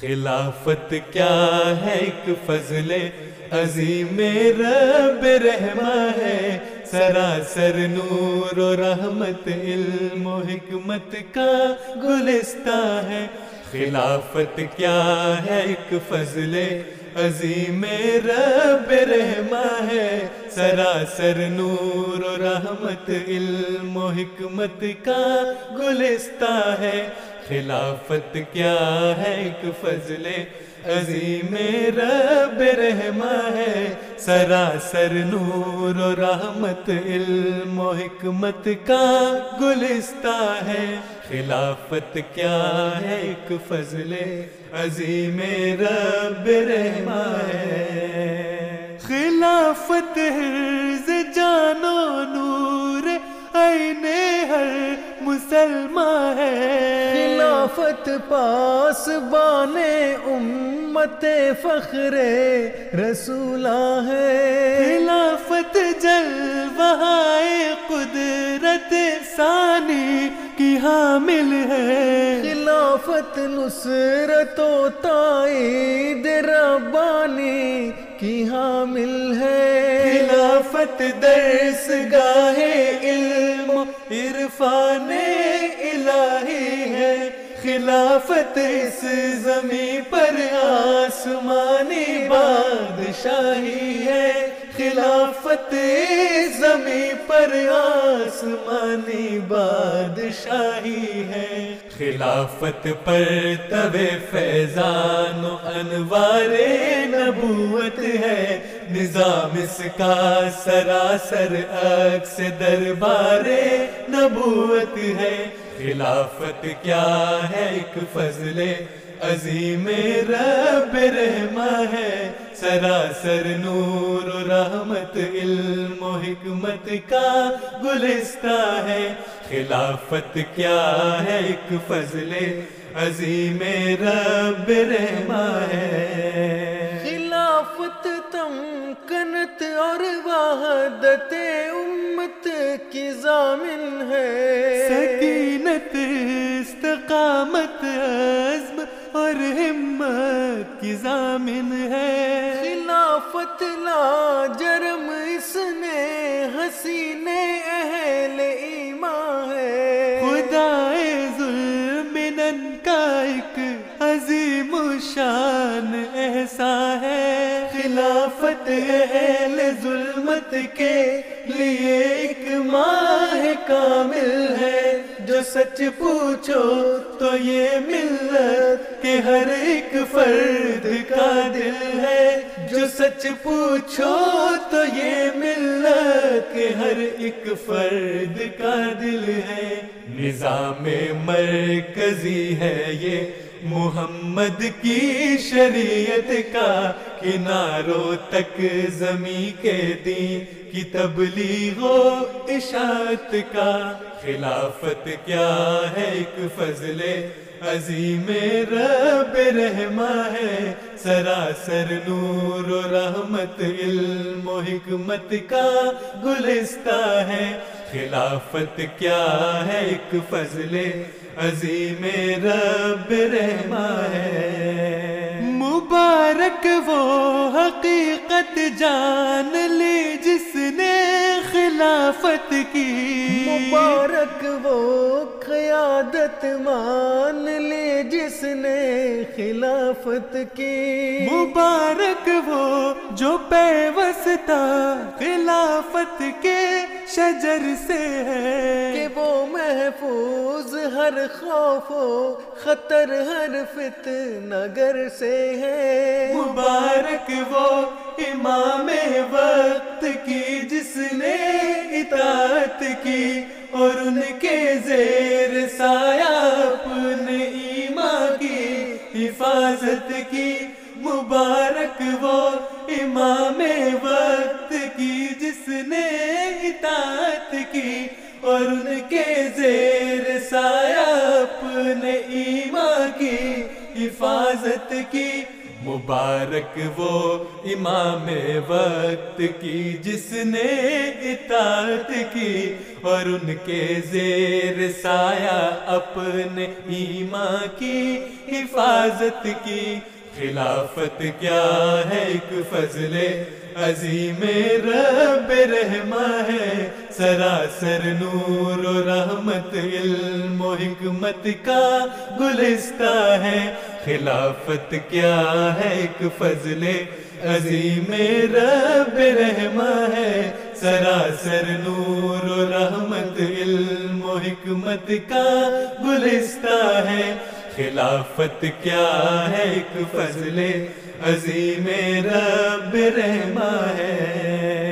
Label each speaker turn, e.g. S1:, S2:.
S1: خلافت کیا ہے ایک فضل عظیم رب رحمہ ہے، سراسر نور و رحمت علم و حکمت کا گلستان ہے۔ خلافت کیا ہے ایک فضل عظیم رب رحمہ ہے، سراسر نور و رحمت علم و حکمت کا گلستان ہے۔ خلافت کیا ہے ایک فضل عظیم رب رحمہ ہے، سراسر نور و رحمت علم و حکمت کا گلستان ہے۔ خلافت کیا ہے ایک فضل عظیم رب رحمہ ہے۔ خلافت حرز جان و نور عین ہر مسلمان ہے،
S2: خلافت پاسبان امت فخر رسولہ ہے،
S1: خلافت جلوہ قدرت ثانی کی حامل ہے،
S2: خلافت نصرت و تائید ربانی کی حامل ہے،
S1: خلافت درس گاہ علم و عرفان الہی ہے، خلافت اس زمین پر آسمانی بادشاہی ہے، خلافت اس زمین پر آسمانی بادشاہی ہے۔ خلافت پر تب فیضان و انوار نبوت ہے، نظام اس کا سراسر عکس دربار نبوت ہے۔ خلافت کیا ہے ایک فضل عظیم رب رحمہ ہے، سراسر نور و رحمت علم و حکمت کا گلستان ہے۔ خلافت کیا ہے ایک فضل عظیم رب رحمہ ہے۔
S2: خلافت تمکنت اور وحدت امت کی ضامن ہے،
S1: سکینت استقامت عزم اور ہمت کی ضامن ہے۔
S2: خلافت لا جرم اس نے حسین اہل ایمان ہے،
S1: خدائے ذوالمنن کا ایک عظیم شان احسان ہے۔ خلافت اہل ظلمت کے لیے ایک ماہ کامل ہے، جو سچ پوچھو تو یہ ملت کے ہر ایک فرد کا دل ہے، جو سچ پوچھو تو یہ ملت کے ہر ایک فرد کا دل ہے۔ نظام مرکزی ہے یہ محمد کی شریعت کا، کناروں تک زمین کے دین کی تبلیغ و اشاعت کا۔ خلافت کیا ہے ایک فضل عظیم رب رحمہ ہے، سراسر نور و رحمت علم و حکمت کا گلستان ہے۔ خلافت کیا ہے ایک فضل عظیم رب رحمہ ہے۔ مبارک وہ حقیقت جان لی جس نے خلافت کی،
S2: مبارک وہ قیادت مان لی جس نے خلافت کی،
S1: مبارک وہ جو پیوستہ خلافت کے شجر سے ہے،
S2: کہ وہ محفوظ ہر خوف و خطر ہر فتنہ گر سے ہے،
S1: مبارک وہ امام وقت کی جس نے اطاعت کی اور ان کے زیر سایہ اپنے ایمان کی حفاظت کی، مبارک وہ امام وقت کی جس نے اطاعت کی اور ان کے زیر سایہ اپنے ایمان کی حفاظت کی، مبارک وہ امام وقت کی جس نے اطاعت کی اور ان کے زیر سایہ اپنے ایمان کی حفاظت کی۔ خلافت کیا ہے ایک فضل عظیم رب رحماں ہے، سراسر نور و رحمت علم و حکمت کا گلستہ ہے۔ خلافت کیا ہے ایک فضل عظیم رب رحماں ہے، سراسر نور و رحمت علم و حکمت کا گلستہ ہے۔ خلافت کیا ہے ایک فضل عظیم رب رحماں ہے۔